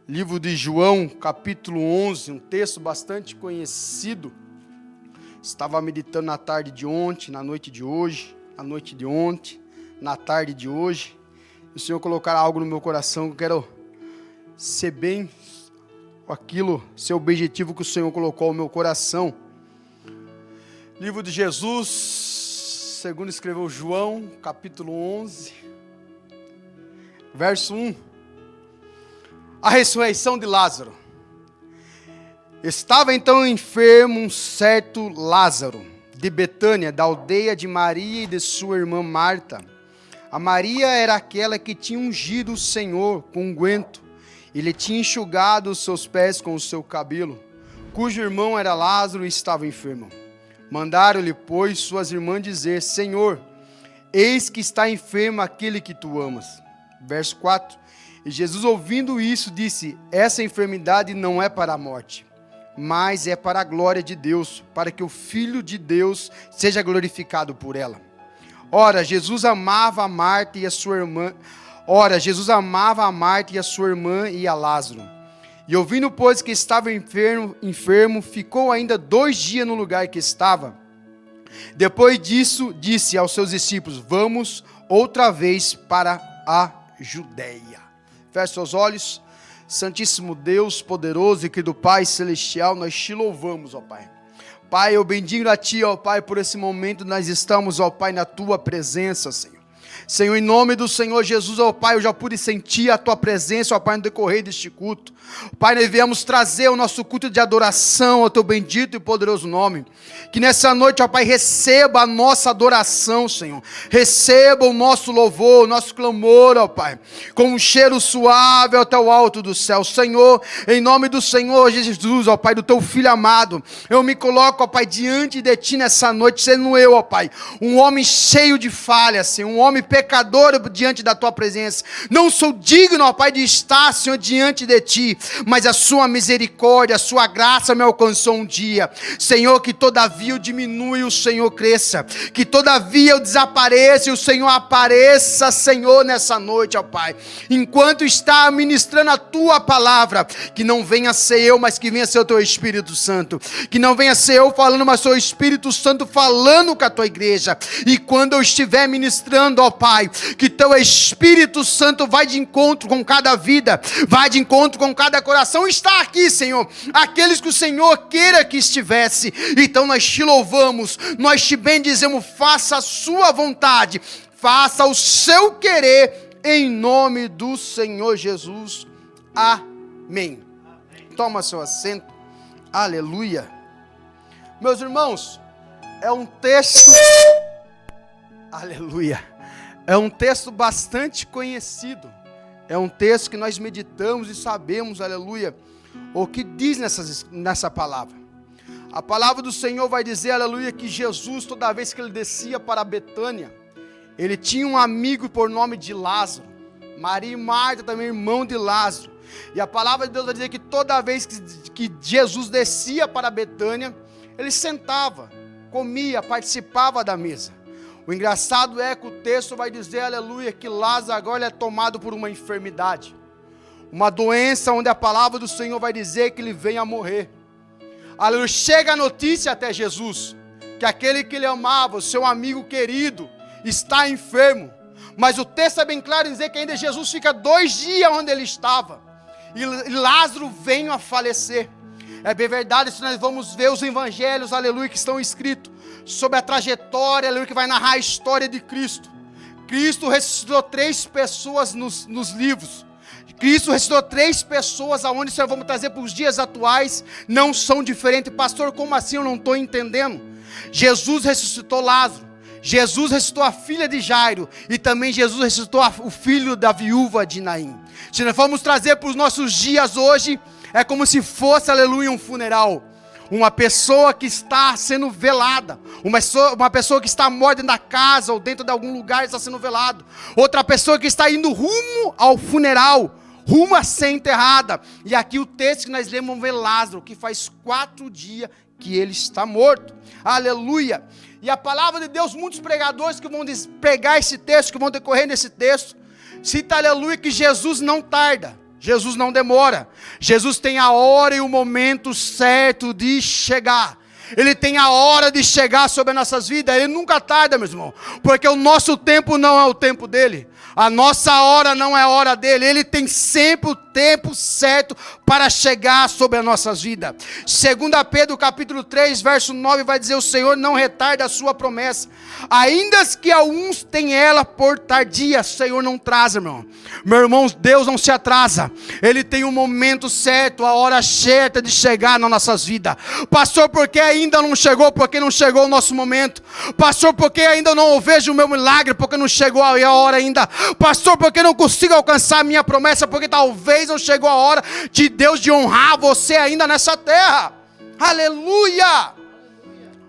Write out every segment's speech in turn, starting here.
Livro de João, capítulo 11, um texto bastante conhecido. Estava meditando na tarde de ontem, na noite de hoje, na noite de ontem, na tarde de hoje. O Senhor colocar algo no meu coração, que eu quero ser bem aquilo, ser o objetivo que o Senhor colocou no meu coração. Livro de Jesus, segundo escreveu João, capítulo 11, verso 1. A ressurreição de Lázaro. Estava então enfermo um certo Lázaro, de Betânia, da aldeia de Maria e de sua irmã Marta. A Maria era aquela que tinha ungido o Senhor com unguento, e lhe tinha enxugado os seus pés com o seu cabelo, cujo irmão era Lázaro e estava enfermo. Mandaram-lhe, pois, suas irmãs dizer: Senhor, eis que está enfermo aquele que tu amas. Verso 4. E Jesus, ouvindo isso, disse: essa enfermidade não é para a morte, mas é para a glória de Deus, para que o Filho de Deus seja glorificado por ela. Ora, Jesus amava a Marta e a sua irmã. E a Lázaro. E ouvindo, pois, que estava enfermo, ficou ainda 2 dias no lugar que estava. Depois disso, disse aos seus discípulos: vamos outra vez para a Judeia. Feche seus olhos. Santíssimo Deus, poderoso e querido Pai celestial, nós te louvamos, ó Pai. Pai, eu bendigo a Ti, ó Pai, por esse momento nós estamos, ó Pai, na Tua presença, Senhor. Senhor, em nome do Senhor Jesus, ó Pai, eu já pude sentir a Tua presença, ó Pai, no decorrer deste culto. Pai, nós viemos trazer o nosso culto de adoração ao Teu bendito e poderoso nome. Que nessa noite, ó Pai, receba a nossa adoração, Senhor. Receba o nosso louvor, o nosso clamor, ó Pai, com um cheiro suave até o alto do céu. Senhor, em nome do Senhor Jesus, ó Pai, do Teu Filho amado, eu me coloco, ó Pai, diante de Ti nessa noite, sendo eu, ó Pai, um homem cheio de falhas, Senhor, um homem pecador diante da Tua presença. Não sou digno, ó Pai, de estar, Senhor, diante de Ti, mas a Sua misericórdia, a Sua graça me alcançou um dia. Senhor, que todavia eu diminua e o Senhor cresça, que todavia eu desapareça e o Senhor apareça, Senhor, nessa noite, ó Pai. Enquanto está ministrando a Tua palavra, que não venha ser eu, mas que venha ser o Teu Espírito Santo. Que não venha ser eu falando, mas o Espírito Santo falando com a Tua igreja. E quando eu estiver ministrando, ó Pai, que Teu Espírito Santo vai de encontro com cada vida, vai de encontro com cada coração. Está aqui, Senhor, aqueles que o Senhor queira que estivesse. Então nós te louvamos, nós te bendizemos. Faça a Sua vontade, faça o Seu querer, em nome do Senhor Jesus. Amém. Toma seu assento. Aleluia. Meus irmãos, é um texto, aleluia, é um texto bastante conhecido, é um texto que nós meditamos e sabemos, aleluia, o que diz nessa palavra. A palavra do Senhor vai dizer, aleluia, que Jesus, toda vez que ele descia para Betânia, ele tinha um amigo por nome de Lázaro. Maria e Marta também, irmão de Lázaro. E a palavra de Deus vai dizer que toda vez que Jesus descia para Betânia, ele sentava, comia, participava da mesa. O engraçado é que o texto vai dizer, aleluia, que Lázaro agora é tomado por uma enfermidade. Uma doença onde a palavra do Senhor vai dizer que ele vem a morrer. Aleluia, chega a notícia até Jesus, que aquele que ele amava, o seu amigo querido, está enfermo. Mas o texto é bem claro em dizer que ainda Jesus fica 2 dias onde ele estava. E Lázaro veio a falecer. É bem verdade, se nós vamos ver os evangelhos, aleluia, que estão escritos sobre a trajetória, aleluia, que vai narrar a história de Cristo. Cristo ressuscitou 3 pessoas nos livros. Cristo ressuscitou 3 pessoas, aonde nós vamos trazer para os dias atuais, não são diferentes. Pastor, como assim? Eu não estou entendendo. Jesus ressuscitou Lázaro. Jesus ressuscitou a filha de Jairo, e também Jesus ressuscitou o filho da viúva de Naim. Se nós formos trazer para os nossos dias hoje, é como se fosse, aleluia, um funeral. Uma pessoa que está sendo velada, uma pessoa que está morta dentro da casa, ou dentro de algum lugar está sendo velado. Outra pessoa que está indo rumo ao funeral, rumo a ser enterrada. E aqui o texto que nós lemos, vamos ver Lázaro, que faz 4 dias que ele está morto. Aleluia. E a palavra de Deus, muitos pregadores que vão pregar esse texto, que vão decorrer nesse texto, cita, aleluia, que Jesus não tarda. Jesus não demora. Jesus tem a hora e o momento certo de chegar. Ele tem a hora de chegar sobre as nossas vidas. Ele nunca tarda, meu irmão, porque o nosso tempo não é o tempo dele. A nossa hora não é a hora dele. Ele tem sempre o tempo certo para chegar sobre as nossas vidas. 2 Pedro capítulo 3, verso 9 vai dizer: o Senhor não retarda a sua promessa, ainda que alguns tenham ela por tardia. O Senhor não atrasa, meu irmão, Deus não se atrasa. Ele tem um momento certo, a hora certa de chegar nas nossas vidas. Pastor, por que ainda não chegou? Porque não chegou o nosso momento. Pastor, por que ainda não vejo o meu milagre? Porque não chegou a hora ainda. Pastor, por que não consigo alcançar a minha promessa? Porque talvez não chegou a hora de Deus de honrar você ainda nessa terra. Aleluia!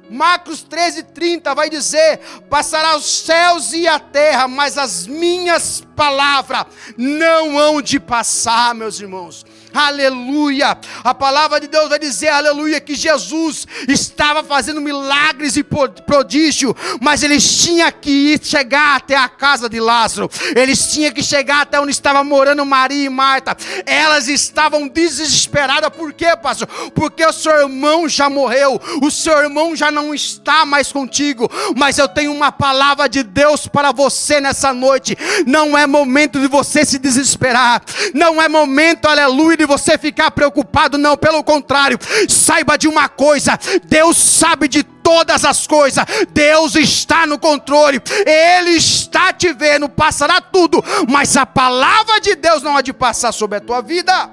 Marcos 13:30 vai dizer: passará os céus e a terra, mas as minhas palavras não hão de passar, meus irmãos. Aleluia, a palavra de Deus vai dizer, aleluia, que Jesus estava fazendo milagres e prodígio, mas eles tinham que chegar até a casa de Lázaro, eles tinham que chegar até onde estava morando Maria e Marta. Elas estavam desesperadas. Por quê, pastor? Porque o seu irmão já morreu, o seu irmão já não está mais contigo. Mas eu tenho uma palavra de Deus para você nessa noite. Não é momento de você se desesperar, não é momento, aleluia, de você ficar preocupado, não, pelo contrário, saiba de uma coisa: Deus sabe de todas as coisas, Deus está no controle, Ele está te vendo, passará tudo, mas a palavra de Deus não há de passar sobre a tua vida.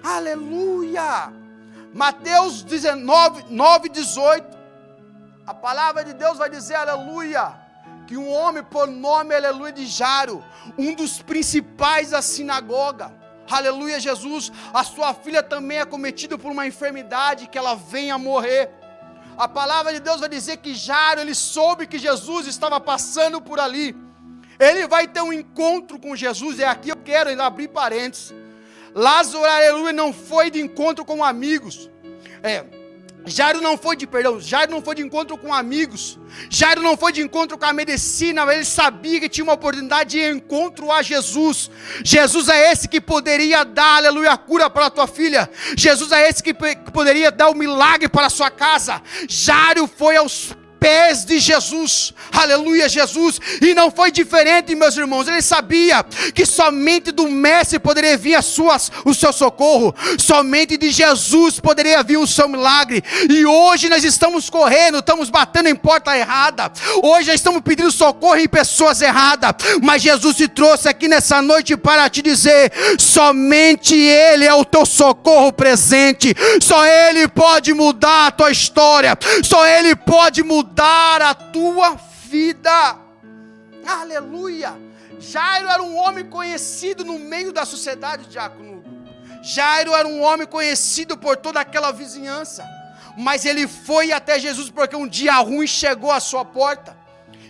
Aleluia. Mateus 19, 9:18, a palavra de Deus vai dizer, aleluia, que um homem por nome, aleluia, de Jairo, um dos principais da sinagoga, aleluia, Jesus, a sua filha também é cometida por uma enfermidade, que ela venha a morrer. A palavra de Deus vai dizer que Jairo, ele soube que Jesus estava passando por ali, ele vai ter um encontro com Jesus. E aqui eu quero ainda abrir parênteses: Lázaro, aleluia, não foi de encontro com amigos, Jairo não foi de encontro com amigos, Jairo não foi de encontro com a medicina, ele sabia que tinha uma oportunidade de encontro a Jesus. Jesus é esse que poderia dar, aleluia, a cura para a tua filha. Jesus é esse que poderia dar o milagre para a sua casa. Jairo foi aos pés de Jesus, aleluia, Jesus, e não foi diferente, meus irmãos. Ele sabia que somente do mestre poderia vir o seu socorro, somente de Jesus poderia vir o seu milagre. E hoje nós estamos correndo, estamos batendo em porta errada, hoje nós estamos pedindo socorro em pessoas erradas, mas Jesus te trouxe aqui nessa noite para te dizer: somente Ele é o teu socorro presente, só Ele pode mudar a tua história, só Ele pode mudar a tua vida. Aleluia. Jairo era um homem conhecido no meio da sociedade, diácono. Jairo era um homem conhecido por toda aquela vizinhança, mas ele foi até Jesus porque um dia ruim chegou à sua porta.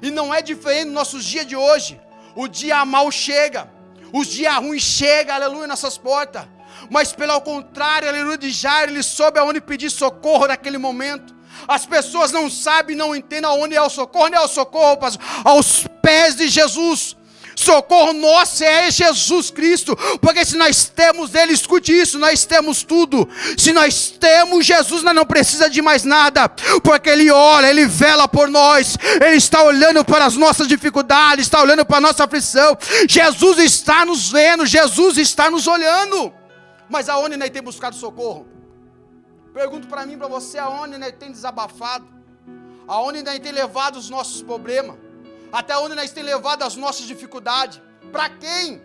E não é diferente nos nossos dias de hoje. O dia mau chega, os dias ruins chegam, aleluia, nossas portas. Mas pelo contrário, aleluia, de Jairo, ele soube aonde pedir socorro naquele momento. As pessoas não sabem, não entendem aonde é o socorro. Onde é o socorro, pastor? Aos pés de Jesus. Socorro nosso é Jesus Cristo, porque se nós temos Ele, escute isso, nós temos tudo. Se nós temos Jesus, nós não precisamos de mais nada, porque Ele olha, Ele vela por nós, Ele está olhando para as nossas dificuldades, está olhando para a nossa aflição. Jesus está nos vendo, Jesus está nos olhando. Mas aonde nós temos buscado socorro? Pergunto para mim, para você, aonde nós temos desabafado? Aonde nós temos levado os nossos problemas? Até onde nós temos levado as nossas dificuldades? Para quem?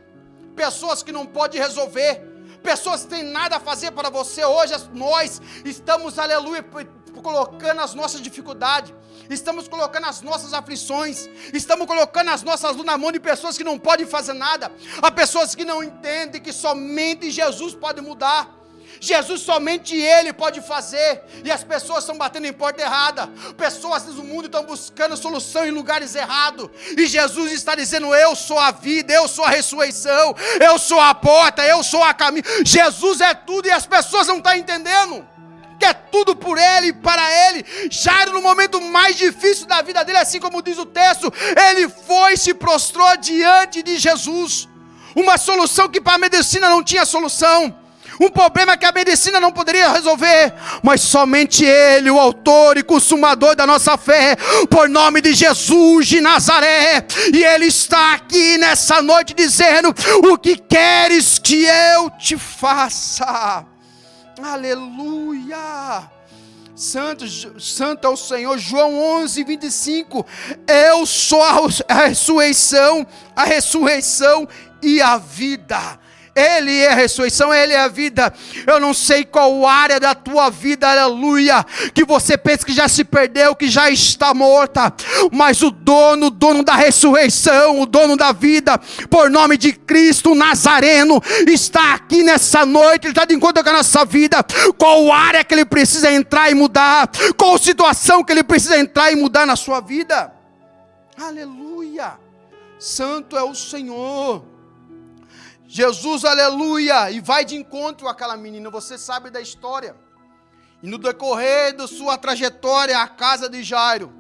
Pessoas que não podem resolver, pessoas que têm nada a fazer para você. Hoje nós estamos, aleluia, colocando as nossas dificuldades, estamos colocando as nossas aflições, estamos colocando as nossas lutas na mão de pessoas que não podem fazer nada, a pessoas que não entendem que somente Jesus pode mudar. Jesus, somente Ele pode fazer. E as pessoas estão batendo em porta errada, pessoas no mundo estão buscando solução em lugares errados, e Jesus está dizendo: eu sou a vida, eu sou a ressurreição, eu sou a porta, eu sou a caminho. Jesus é tudo, e as pessoas não estão entendendo que é tudo por Ele e para Ele. Jairo, no momento mais difícil da vida dele, assim como diz o texto, ele foi e se prostrou diante de Jesus. uma solução que para a medicina não tinha solução, um problema que a medicina não poderia resolver, mas somente Ele, o autor e consumador da nossa fé, por nome de Jesus de Nazaré, e Ele está aqui nessa noite dizendo: o que queres que eu te faça? Aleluia! Santo é o Senhor. João 11, 25, eu sou a ressurreição e a vida. Ele é a ressurreição, Ele é a vida. Eu não sei qual área da tua vida, aleluia, que você pensa que já se perdeu, que já está morta, mas o dono da ressurreição, o dono da vida, por nome de Cristo Nazareno, está aqui nessa noite. Ele está de encontro com a nossa vida. Qual área que Ele precisa entrar e mudar, qual situação que Ele precisa entrar e mudar na sua vida. Aleluia, santo é o Senhor. Jesus, aleluia, e vai de encontro àquela menina. Você sabe da história. E no decorrer da sua trajetória à casa de Jairo,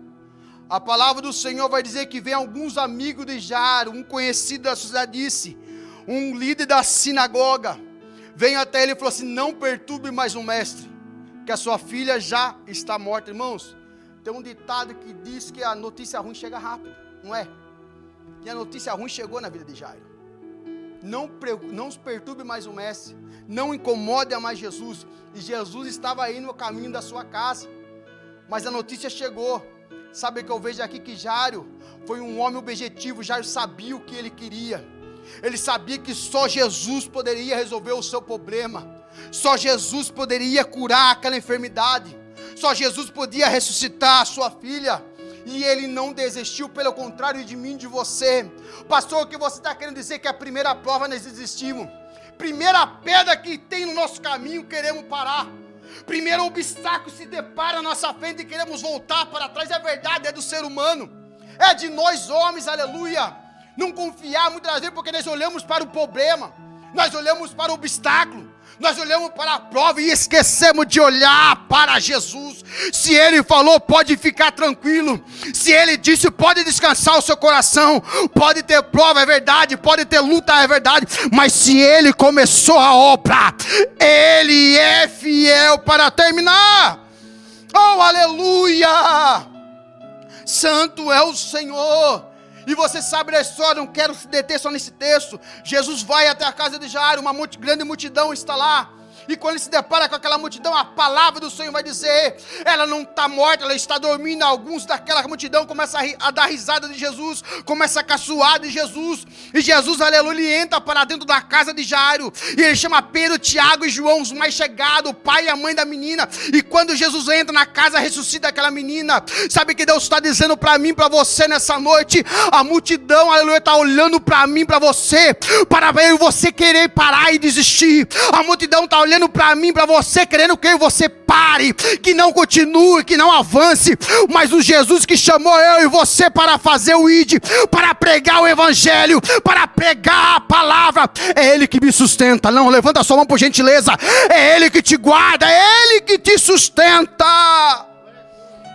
a palavra do Senhor vai dizer que vem alguns amigos de Jairo, um conhecido da sociedade, disse, um líder da sinagoga, veio até ele e falou assim: não perturbe mais o mestre, que a sua filha já está morta. Irmãos, tem um ditado que diz que a notícia ruim chega rápido, não é? E a notícia ruim chegou na vida de Jairo. Não se perturbe mais o mestre, não incomode mais Jesus. E Jesus estava aí no caminho da sua casa, mas a notícia chegou. Sabe o que eu vejo aqui? Que Jairo foi um homem objetivo. Jairo sabia o que ele queria. Ele sabia que só Jesus poderia resolver o seu problema, só Jesus poderia curar aquela enfermidade, só Jesus podia ressuscitar a sua filha. E ele não desistiu, pelo contrário de mim, de você. Pastor, o que você está querendo dizer? Que a primeira prova nós desistimos. Primeira pedra que tem no nosso caminho, queremos parar. Primeiro obstáculo se depara na nossa frente e queremos voltar para trás. É verdade, é do ser humano. É de nós homens, aleluia. Não confiar muitas vezes porque nós olhamos para o problema. Nós olhamos para o obstáculo. Nós olhamos para a prova e esquecemos de olhar para Jesus. Se Ele falou, pode ficar tranquilo. Se Ele disse, pode descansar o seu coração. Pode ter prova, é verdade. Pode ter luta, é verdade. Mas se Ele começou a obra, Ele é fiel para terminar. Oh, aleluia! Santo é o Senhor. E você sabe da história, não quero se deter só nesse texto. Jesus vai até a casa de Jairo, uma grande multidão está lá. E quando ele se depara com aquela multidão, a palavra do Senhor vai dizer, ela não está morta, ela está dormindo. Alguns daquela multidão começam a dar risada de Jesus, começam a caçoar de Jesus. E Jesus, aleluia, ele entra para dentro da casa de Jairo. E ele chama Pedro, Tiago e João, os mais chegados, o pai e a mãe da menina. E quando Jesus entra na casa, ressuscita aquela menina. Sabe o que Deus está dizendo para mim, para você nessa noite? A multidão, aleluia, está olhando para mim, para você, para ver você querer parar e desistir. A multidão está olhando para mim, para você, querendo que você pare, que não continue, que não avance. Mas o Jesus que chamou eu e você para fazer o ID, para pregar o evangelho, para pregar a palavra, é Ele que me sustenta. Não, levanta a sua mão por gentileza. É Ele que te guarda, é Ele que te sustenta.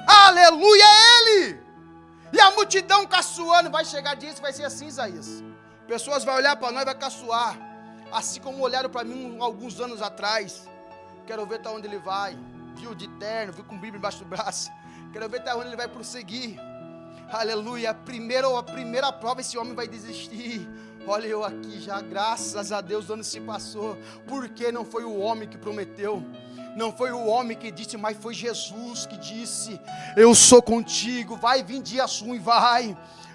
Aleluia, é Ele. E a multidão caçoando, vai chegar dias que vai ser assim, Isaías. Pessoas vão olhar para nós e vai caçoar, assim como olharam para mim alguns anos atrás. Quero ver até onde ele vai. Viu de terno, viu com Bíblia embaixo do braço. Quero ver até onde ele vai prosseguir. Aleluia, a primeira prova esse homem vai desistir. Olha eu aqui já, graças a Deus o ano se passou. Porque não foi o homem que prometeu, não foi o homem que disse, mas foi Jesus que disse, eu sou contigo, vai vir dias ruins,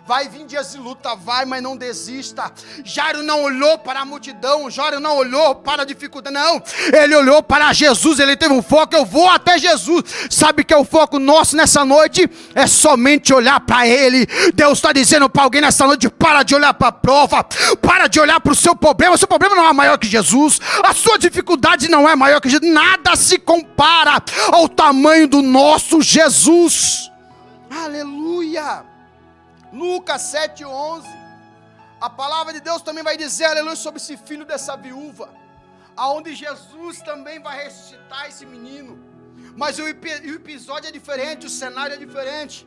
vai vir dias de luta, vai, mas não desista. Jairo não olhou para a multidão, Jairo não olhou para a dificuldade, não, ele olhou para Jesus, ele teve um foco, eu vou até Jesus. Sabe que é o foco nosso nessa noite? É somente olhar para Ele. Deus está dizendo para alguém nessa noite, para de olhar para a prova, para de olhar para o seu problema não é maior que Jesus, a sua dificuldade não é maior que Jesus, nada se compara ao tamanho do nosso Jesus. Aleluia. Lucas 7:11, a palavra de Deus também vai dizer, aleluia, sobre esse filho dessa viúva, aonde Jesus também vai ressuscitar esse menino, mas o episódio é diferente, o cenário é diferente.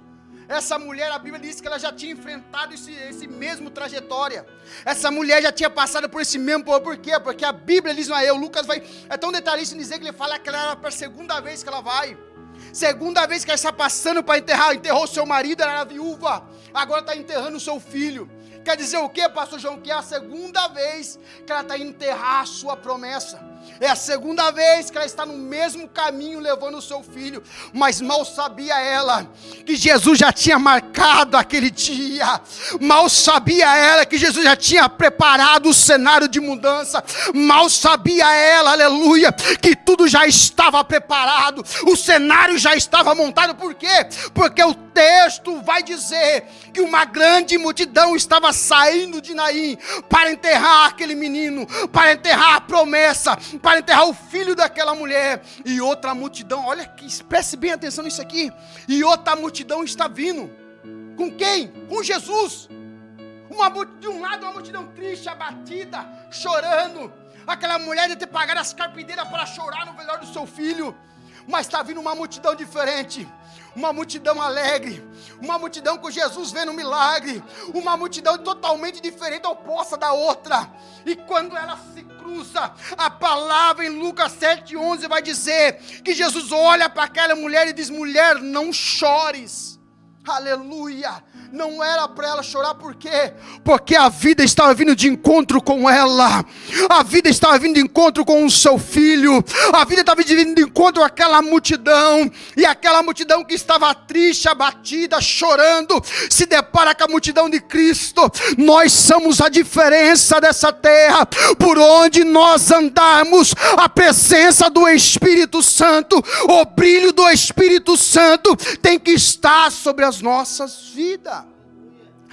Essa mulher, a Bíblia diz que ela já tinha enfrentado esse mesmo trajetória. Essa mulher já tinha passado por esse mesmo povo. Por quê? Porque a Bíblia diz, não é eu, Lucas é tão detalhista em dizer que ele fala que ela era para a segunda vez que ela vai. Segunda vez que ela está passando para enterrar. Enterrou seu marido, ela era viúva. Agora está enterrando o seu filho. Quer dizer o quê, pastor João? Que é a segunda vez que ela está indo enterrar a sua promessa. É a segunda vez que ela está no mesmo caminho levando o seu filho. Mas mal sabia ela que Jesus já tinha marcado aquele dia. Mal sabia ela que Jesus já tinha preparado o cenário de mudança. Mal sabia ela, aleluia, que tudo já estava preparado. O cenário já estava montado. Por quê? Porque o texto vai dizer que uma grande multidão estava saindo de Naim para enterrar aquele menino, para enterrar a promessa, para enterrar o filho daquela mulher. E outra multidão, olha que, preste bem atenção nisso aqui, e outra multidão está vindo. Com quem? Com Jesus. De um lado uma multidão triste, abatida, chorando. Aquela mulher de ter pagado as carpideiras para chorar no velório do seu filho. Mas está vindo uma multidão diferente, uma multidão alegre, uma multidão com Jesus vendo um milagre, uma multidão totalmente diferente, oposta da outra. E quando ela se cruza, a palavra em Lucas 7:11 vai dizer que Jesus olha para aquela mulher e diz: mulher, não chores. Aleluia. Não era para ela chorar, por quê? Porque a vida estava vindo de encontro com ela, a vida estava vindo de encontro com o seu filho, a vida estava vindo de encontro com aquela multidão, e aquela multidão que estava triste, abatida, chorando, se depara com a multidão de Cristo. Nós somos a diferença dessa terra, por onde nós andarmos, a presença do Espírito Santo, o brilho do Espírito Santo tem que estar sobre as nossas vidas.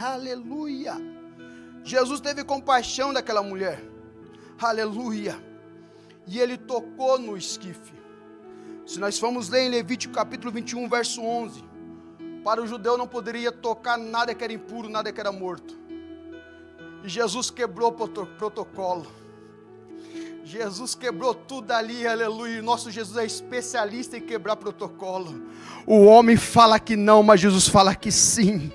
Aleluia. Jesus teve compaixão daquela mulher. Aleluia. E ele tocou no esquife. Se nós formos ler em Levítico capítulo 21, verso 11, para o judeu não poderia tocar nada que era impuro, nada que era morto. E Jesus quebrou o protocolo. Jesus quebrou tudo ali, aleluia. Nosso Jesus é especialista em quebrar protocolo. O homem fala que não, mas Jesus fala que sim.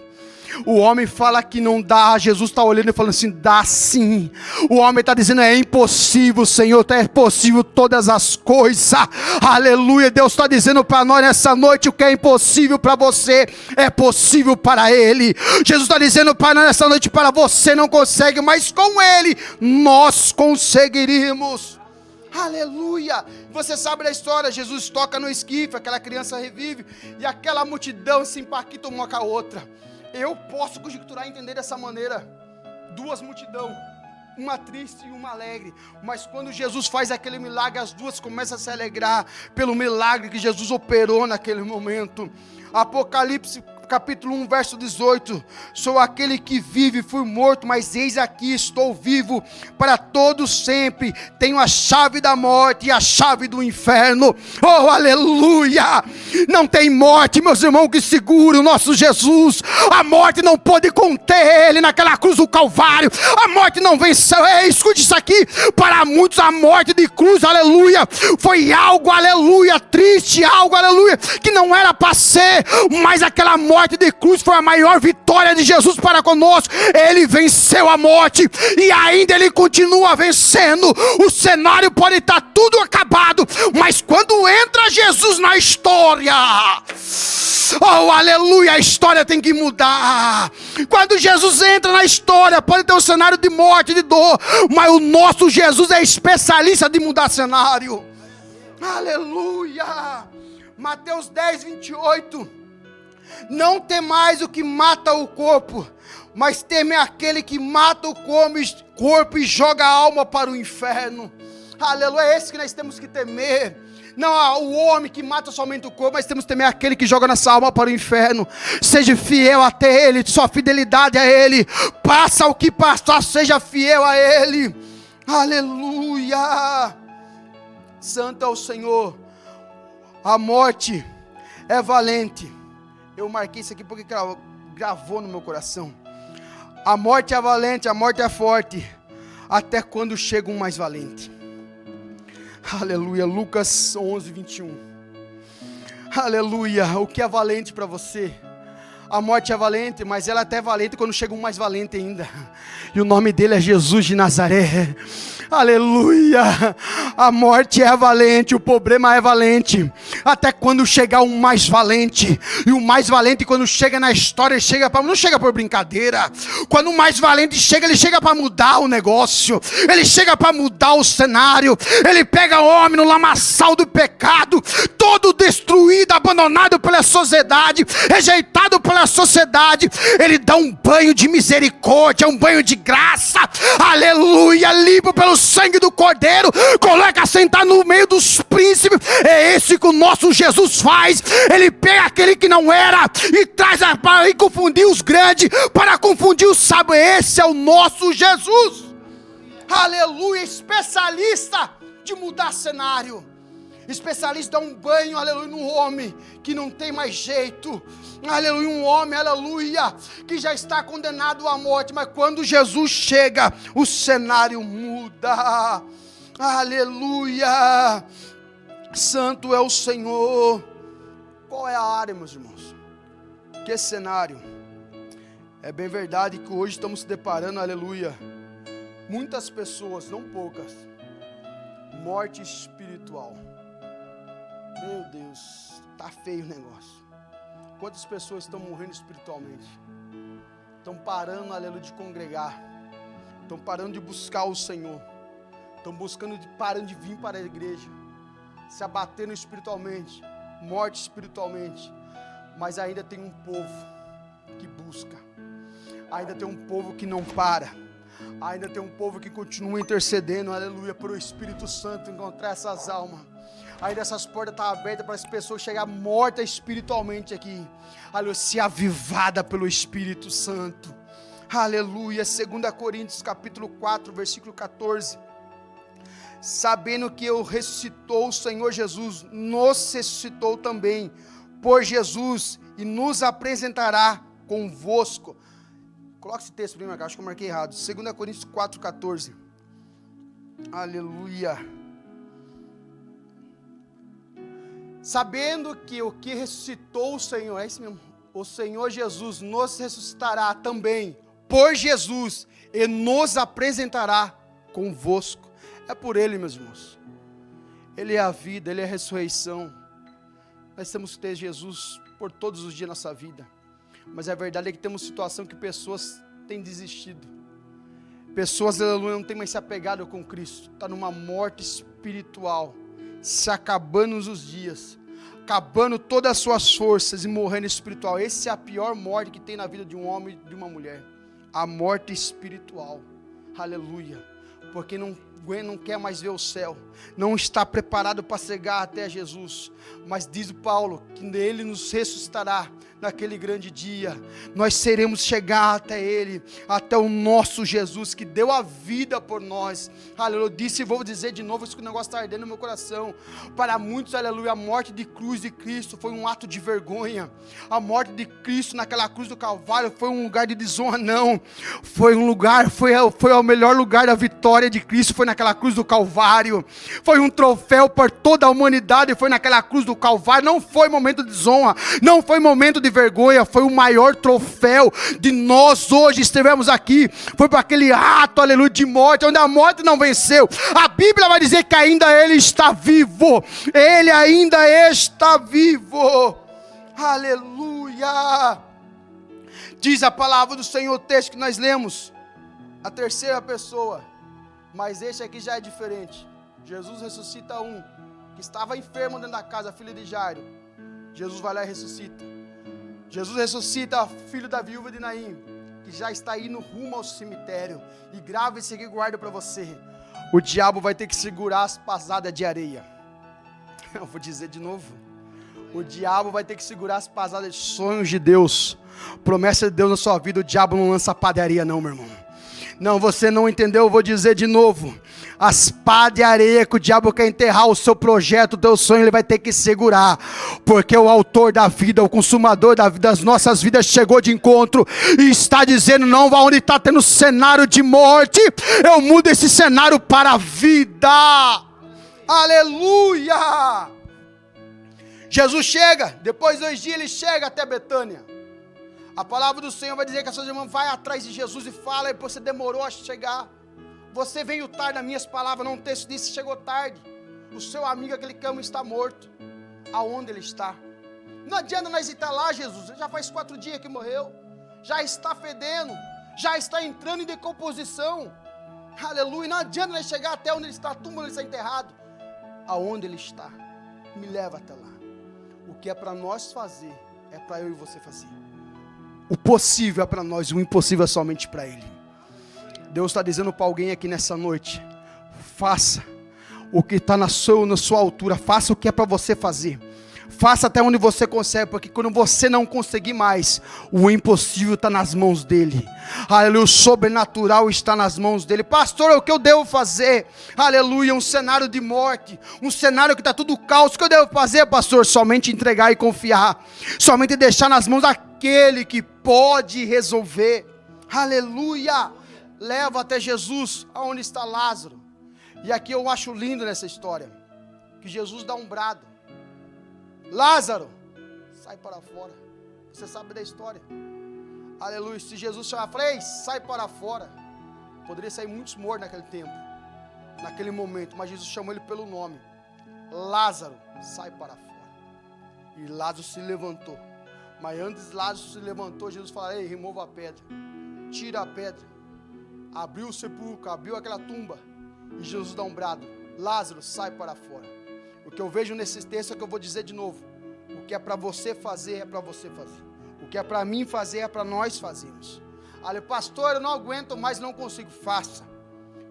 O homem fala que não dá, Jesus está olhando e falando assim: dá sim. O homem está dizendo: é impossível, Senhor, é possível todas as coisas. Aleluia. Deus está dizendo para nós nessa noite: o que é impossível para você é possível para Ele. Jesus está dizendo para nós nessa noite: para você não consegue, mas com Ele nós conseguiríamos. Aleluia. Você sabe da história, Jesus toca no esquife, aquela criança revive, e aquela multidão se impacta uma com a outra. Eu posso conjecturar e entender dessa maneira, duas multidões, uma triste e uma alegre, mas quando Jesus faz aquele milagre, as duas começam a se alegrar pelo milagre que Jesus operou naquele momento. Apocalipse capítulo 1, verso 18, sou aquele que vive, fui morto, mas eis aqui estou vivo para todo sempre, tenho a chave da morte e a chave do inferno. Oh, aleluia. Não tem morte, meus irmãos, que segura o nosso Jesus. A morte não pôde conter Ele naquela cruz do Calvário. A morte não venceu. Escute isso aqui, para muitos a morte de cruz, aleluia, foi algo, aleluia, triste, algo, aleluia, que não era para ser, mas aquela morte de cruz foi a maior vitória de Jesus para conosco. Ele venceu a morte e ainda Ele continua vencendo. O cenário pode estar tudo acabado, mas quando entra Jesus na história, oh, aleluia, a história tem que mudar. Quando Jesus entra na história, pode ter um cenário de morte, de dor, mas o nosso Jesus é especialista de mudar cenário. Aleluia. Mateus 10, 28. Não temais o que mata o corpo, mas teme aquele que mata o corpo e joga a alma para o inferno. Aleluia, é esse que nós temos que temer. Não o homem que mata somente o corpo, mas temos que temer aquele que joga nossa alma para o inferno. Seja fiel até Ele, sua fidelidade a Ele. Passa o que passar, seja fiel a Ele. Aleluia. Santo é o Senhor. A morte é valente. Eu marquei isso aqui porque gravou no meu coração. A morte é valente, a morte é forte, até quando chega um mais valente. Aleluia. Lucas 11, 21. Aleluia. O que é valente para você? A morte é valente, mas ela até é valente quando chega um mais valente ainda. E o nome dele é Jesus de Nazaré. Aleluia. A morte é valente, o problema é valente. Até quando chegar um mais valente. E o mais valente, quando chega na história, não chega por brincadeira. Quando o mais valente chega, ele chega para mudar o negócio. Ele chega para mudar o cenário. Ele pega o homem no lamaçal do pecado, todo destruído, abandonado pela sociedade, rejeitado pela sociedade. Ele dá um banho de misericórdia, um banho de graça. Aleluia, limpo pelo sangue do Cordeiro, coloca sentar no meio dos príncipes. É esse que o nosso Jesus faz. Ele pega aquele que não era e traz para confundir os grandes, para confundir os sábios. Esse é o nosso Jesus. Aleluia, especialista de mudar cenário. Especialista dá um banho, aleluia, num homem que não tem mais jeito. Aleluia, um homem, aleluia, que já está condenado à morte, mas quando Jesus chega, o cenário muda. Aleluia. Santo é o Senhor. Qual é a área, meus irmãos? Que cenário? É bem verdade que hoje estamos se deparando, aleluia, muitas pessoas, não poucas, morte espiritual. Meu Deus, tá feio o negócio. Quantas pessoas estão morrendo espiritualmente? Estão parando, aleluia, de congregar. Estão parando de buscar o Senhor. Estão parando de vir para a igreja. Se abatendo espiritualmente. Morte espiritualmente. Mas ainda tem um povo que busca. Ainda tem um povo que não para. Ainda tem um povo que continua intercedendo, aleluia, para o Espírito Santo encontrar essas almas. Ainda essas portas estão abertas para as pessoas chegarem mortas espiritualmente aqui. Aleluia, se avivada pelo Espírito Santo. Aleluia, 2 Coríntios capítulo 4, versículo 14. Sabendo que eu ressuscitou o Senhor Jesus, nos ressuscitou também por Jesus e nos apresentará convosco. Coloca esse texto para mim, acho que eu marquei errado. 2 Coríntios 4, 14. Aleluia. Sabendo que o que ressuscitou o Senhor, é isso mesmo, o Senhor Jesus nos ressuscitará também por Jesus e nos apresentará convosco. É por Ele, meus irmãos. Ele é a vida, Ele é a ressurreição. Nós temos que ter Jesus por todos os dias da nossa vida. Mas a verdade é que temos situação que pessoas têm desistido. Pessoas, aleluia, não têm mais se apegado com Cristo. Está numa morte espiritual. Se acabando os dias. Acabando todas as suas forças e morrendo espiritual. Essa é a pior morte que tem na vida de um homem e de uma mulher. A morte espiritual. Aleluia. Porque não quer mais ver o céu, não está preparado para chegar até Jesus, mas diz o Paulo, que Ele nos ressuscitará naquele grande dia, nós seremos chegar até Ele, até o nosso Jesus, que deu a vida por nós, aleluia. Eu disse e vou dizer de novo, isso que o negócio está ardendo no meu coração, para muitos, aleluia, a morte de cruz de Cristo foi um ato de vergonha, a morte de Cristo naquela cruz do Calvário foi um lugar de desonra, não, foi um lugar, foi o melhor lugar da vitória de Cristo, foi naquela cruz do Calvário, foi um troféu por toda a humanidade, foi naquela cruz do Calvário, não foi momento de desonra, não foi momento de vergonha, foi o maior troféu de nós hoje estivemos aqui, foi para aquele ato, aleluia, de morte, onde a morte não venceu, a Bíblia vai dizer que ainda Ele está vivo, Ele ainda está vivo, aleluia, diz a palavra do Senhor, o texto que nós lemos, a terceira pessoa, mas esse aqui já é diferente. Jesus ressuscita um que estava enfermo dentro da casa, filho de Jairo. Jesus vai lá e ressuscita. Jesus ressuscita o filho da viúva de Naim, que já está indo rumo ao cemitério. E grava esse aqui e guarda para você. O diabo vai ter que segurar as pasadas de areia. Eu vou dizer de novo. O diabo vai ter que segurar as pasadas de sonhos de Deus. Promessa de Deus na sua vida, o diabo não lança pá de areia não, meu irmão. Não, você não entendeu, eu vou dizer de novo. As pá de areia que o diabo quer enterrar o seu projeto, o teu sonho, ele vai ter que segurar. Porque o autor da vida, o consumador das nossas vidas chegou de encontro e está dizendo, não, onde está tendo cenário de morte, eu mudo esse cenário para a vida. Aleluia! Jesus chega, depois de 2 dias ele chega até Betânia. A palavra do Senhor vai dizer que a sua irmã vai atrás de Jesus e fala, e você demorou a chegar. Você veio tarde, nas minhas palavras, não, o texto disse que chegou tarde. O seu amigo, aquele que ama, está morto. Aonde ele está? Não adianta nós estar lá, Jesus, já faz 4 dias que morreu. Já está fedendo, já está entrando em decomposição. Aleluia, não adianta nós chegar até onde ele está, a tumba onde ele está enterrado. Aonde ele está? Me leva até lá. O que é para nós fazer, é para eu e você fazer. O possível é para nós, o impossível é somente para Ele. Deus está dizendo para alguém aqui nessa noite: faça o que está na sua altura, faça o que é para você fazer. Faça até onde você consegue, porque quando você não conseguir mais, o impossível está nas mãos dele. Aleluia, o sobrenatural está nas mãos dele. Pastor, o que eu devo fazer? Aleluia, um cenário de morte, um cenário que está tudo caos. O que eu devo fazer, pastor? Somente entregar e confiar, somente deixar nas mãos daquele que pode resolver. Aleluia, leva até Jesus, aonde está Lázaro. E aqui eu acho lindo nessa história, que Jesus dá um brado: Lázaro, sai para fora. Você sabe da história. Aleluia. Se Jesus chamar, falei, sai para fora. Poderia sair muitos mortos naquele tempo, naquele momento, mas Jesus chamou ele pelo nome: Lázaro, sai para fora. E Lázaro se levantou. Mas antes Lázaro se levantou, Jesus falou: ei, remova a pedra, tira a pedra. Abriu o sepulcro, abriu aquela tumba, e Jesus dá um brado: Lázaro, sai para fora. O que eu vejo nesse texto é que eu vou dizer de novo: o que é para você fazer, é para você fazer. O que é para mim fazer, é para nós fazermos. Olha, pastor, eu não aguento mais, não consigo. Faça.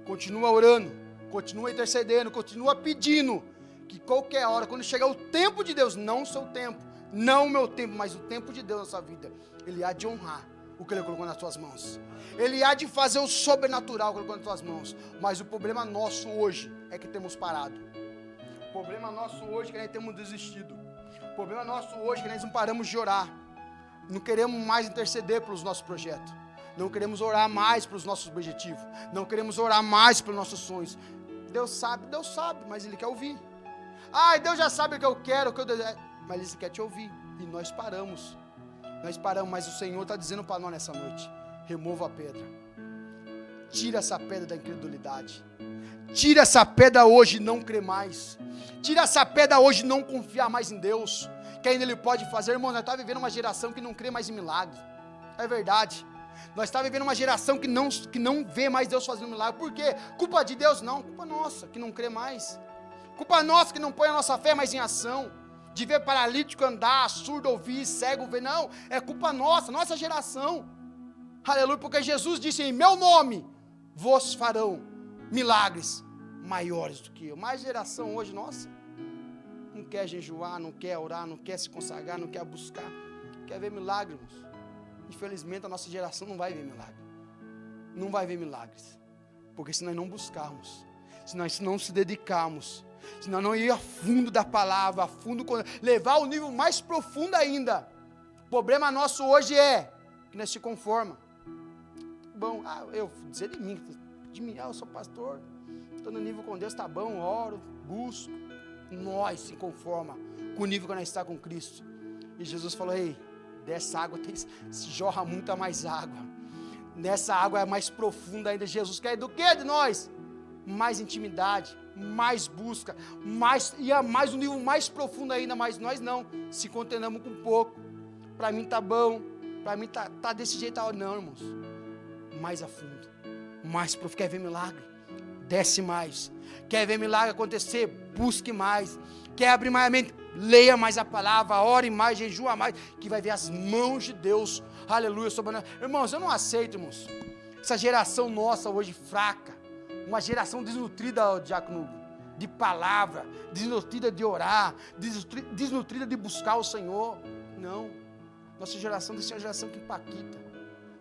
Continua orando, continua intercedendo, continua pedindo, que qualquer hora, quando chegar o tempo de Deus, não o seu tempo, não o meu tempo, mas o tempo de Deus na sua vida, Ele há de honrar o que Ele colocou nas suas mãos. Ele há de fazer o sobrenatural que Ele colocou nas suas mãos. Mas o problema nosso hoje é que temos parado. O problema nosso hoje é que nós temos desistido. O problema nosso hoje é que nós não paramos de orar. Não queremos mais interceder pelos nossos projetos. Não queremos orar mais pelos nossos objetivos. Não queremos orar mais pelos nossos sonhos. Deus sabe, mas Ele quer ouvir. Deus já sabe o que eu quero, o que eu desejo. Mas Ele quer te ouvir. E nós paramos. Mas o Senhor está dizendo para nós nessa noite: remova a pedra. Tira essa pedra da incredulidade. Tira essa pedra hoje e não crê mais. Tira essa pedra hoje e não confiar mais em Deus, que ainda Ele pode fazer. Irmão, nós estamos vivendo uma geração que não crê mais em milagres. É verdade. Nós estamos vivendo uma geração que não vê mais Deus fazendo milagre. Por quê? Culpa de Deus? Não, culpa nossa, que não crê mais. Culpa nossa que não põe a nossa fé mais em ação. De ver paralítico andar, surdo ouvir, cego ver. Não, é culpa nossa, nossa geração. Aleluia, porque Jesus disse: em meu nome vos farão milagres maiores do que eu. Mas a geração hoje, nossa, não quer jejuar, não quer orar, não quer se consagrar, não quer buscar, quer ver milagres, irmãos. Infelizmente a nossa geração não vai ver milagre. Não vai ver milagres. Porque se nós não buscarmos, se nós não se dedicarmos, se nós não ir a fundo da palavra, a fundo, levar ao nível mais profundo ainda. O problema nosso hoje é que nós se conforma. Bom, eu dizer de mim, eu sou pastor, estou no nível com Deus, tá bom, oro, busco. Nós se conforma com o nível que nós está com Cristo. E Jesus falou: ei, dessa água jorra muita mais água. Nessa água é mais profunda ainda. Jesus quer do que de nós? Mais intimidade, mais busca, mais um nível mais profundo ainda. Mas nós não, se contenamos com pouco. Para mim tá bom, para mim tá desse jeito. Não, irmãos, mais a fundo, mais profundo. Quer ver milagre? Desce mais. Quer ver milagre acontecer? Busque mais. Quer abrir mais a mente? Leia mais a palavra, ore mais, jejua mais, que vai ver as mãos de Deus, aleluia, sobre nós. Irmãos, eu não aceito, irmãos, essa geração nossa hoje fraca, uma geração desnutrida, Diácono, de palavra, desnutrida de orar, desnutrida de buscar o Senhor. Não, nossa geração deve ser uma geração que empaquita,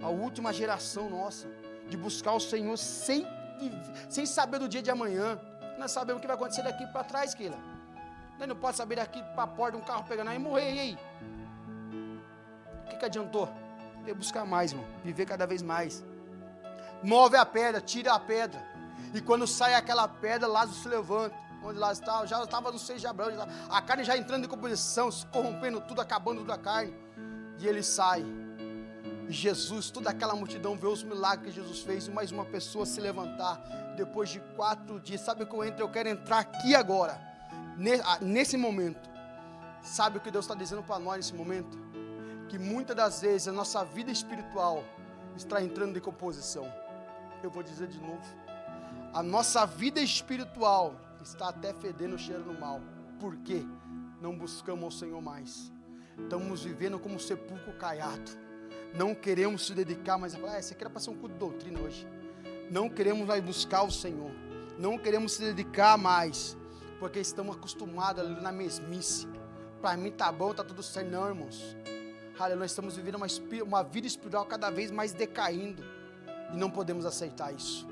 a última geração nossa, de buscar o Senhor sem saber do dia de amanhã. Nós sabemos o que vai acontecer daqui para trás, Keila. Nós não pode saber daqui para a porta um carro pegando aí e morrer, e aí? O que adiantou? Tem que buscar mais, irmão, viver cada vez mais. Move a pedra, tira a pedra. E quando sai aquela pedra, Lázaro se levanta. Onde Lázaro estava? Já estava no seio de Abraão. A carne já entrando em composição, se corrompendo tudo, acabando tudo a carne. E ele sai. E Jesus, toda aquela multidão vê os milagres que Jesus fez, e mais uma pessoa se levantar, depois de 4 dias, sabe o que eu quero entrar aqui agora, nesse momento, sabe o que Deus está dizendo para nós nesse momento? Que muitas das vezes a nossa vida espiritual está entrando em decomposição. Eu vou dizer de novo, a nossa vida espiritual está até fedendo, cheirando mal. Por quê? Não buscamos ao Senhor mais. Estamos vivendo como um sepulcro caiado. Não queremos se dedicar mais a falar, esse aqui era para ser um culto de doutrina hoje. Não queremos mais buscar o Senhor. Não queremos se dedicar mais, porque estamos acostumados ali na mesmice. Para mim tá bom, tá tudo certo. Não, irmãos. Aleluia, nós estamos vivendo uma vida espiritual cada vez mais decaindo. E não podemos aceitar isso.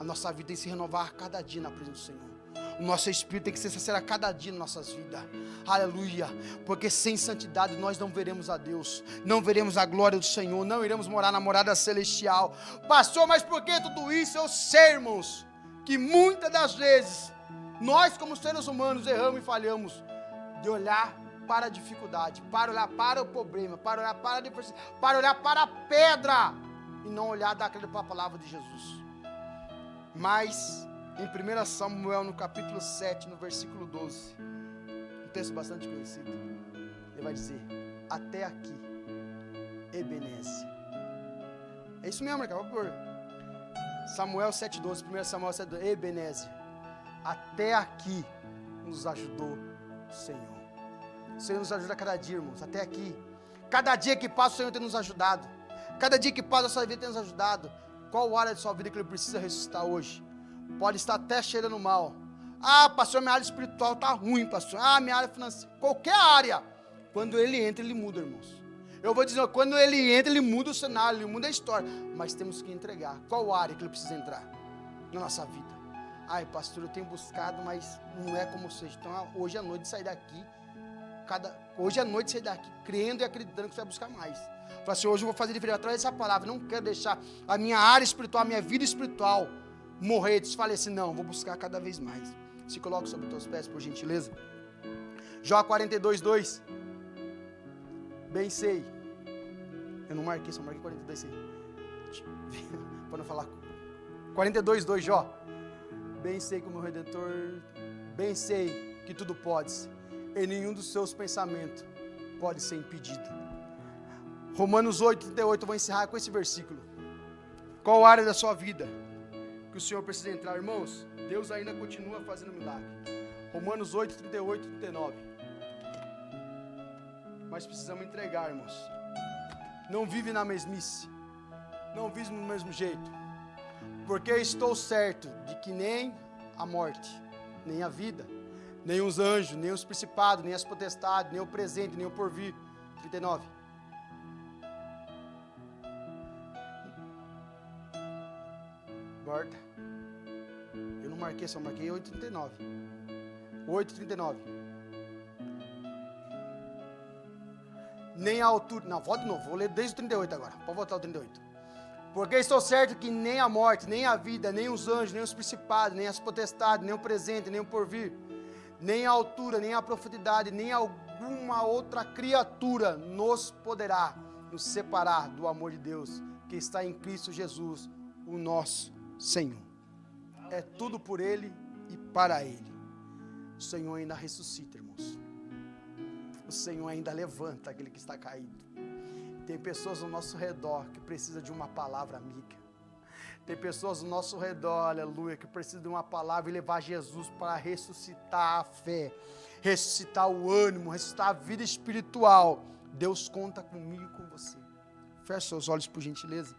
A nossa vida tem que se renovar a cada dia na presença do Senhor. O nosso espírito tem que ser sincero a cada dia em nossas vidas. Aleluia. Porque sem santidade nós não veremos a Deus. Não veremos a glória do Senhor. Não iremos morar na morada celestial. Pastor, mas por que tudo isso? Eu sei, irmãos, que muitas das vezes nós como seres humanos erramos e falhamos de olhar para a dificuldade, para olhar para o problema, para olhar para a diversidade, para olhar para a pedra e não olhar para a palavra de Jesus. Mas em 1 Samuel, no capítulo 7, no versículo 12, um texto bastante conhecido, ele vai dizer, até aqui, Ebenezer. É isso mesmo, cara, por Samuel 7,12, 1 Samuel 7,12, Ebenezer, até aqui nos ajudou o Senhor. O Senhor nos ajuda cada dia, irmãos, até aqui. Cada dia que passa, o Senhor tem nos ajudado. Cada dia que passa, a sua vida tem nos ajudado. Qual área da sua vida que Ele precisa ressuscitar hoje? Pode estar até cheirando mal. Ah, pastor, minha área espiritual está ruim, pastor. Ah, minha área financeira. Qualquer área. Quando Ele entra, Ele muda, irmãos. Eu vou dizer, quando Ele entra, Ele muda o cenário, Ele muda a história. Mas temos que entregar. Qual área que Ele precisa entrar na nossa vida? Ai, pastor, eu tenho buscado, mas não é como seja. Então, hoje à noite, sair daqui. Hoje à noite, sair daqui, crendo e acreditando que você vai buscar mais. Fala assim, hoje eu vou fazer diferente. Através dessa palavra, não quero deixar a minha área espiritual, a minha vida espiritual morrer, desfalecer. Não, vou buscar cada vez mais. Se coloque sobre os teus pés, por gentileza. Jó 42:2. Bem sei. Eu não marquei, só marquei 42:6. Para não falar. 42:2, Jó. Bem sei que o meu Redentor, bem sei que tudo podes, e nenhum dos seus pensamentos pode ser impedido. Romanos 8:38, eu vou encerrar com esse versículo. Qual área da sua vida que o Senhor precisa entrar, irmãos? Deus ainda continua fazendo milagre. Romanos 8:38, 39. Mas precisamos entregar, irmãos. Não vive na mesmice. Não vive do mesmo jeito. Porque eu estou certo de que nem a morte, nem a vida, nem os anjos, nem os principados, nem as potestades, nem o presente, nem o porvir. 39. Guarda. Eu não marquei, só marquei 8:39. 8:39. Nem a altura. Não, volta de novo. Vou ler desde o 38 agora. Pode voltar ao 38. Porque estou certo que nem a morte, nem a vida, nem os anjos, nem os principados, nem as potestades, nem o presente, nem o porvir, nem a altura, nem a profundidade, nem alguma outra criatura nos poderá nos separar do amor de Deus que está em Cristo Jesus, o nosso Senhor. É tudo por Ele e para Ele. O Senhor ainda ressuscita, irmãos. O Senhor ainda levanta aquele que está caído. Tem pessoas ao nosso redor que precisam de uma palavra amiga. Tem pessoas ao nosso redor, aleluia, que precisam de uma palavra e levar Jesus para ressuscitar a fé, ressuscitar o ânimo, ressuscitar a vida espiritual. Deus conta comigo e com você. Feche seus olhos, por gentileza.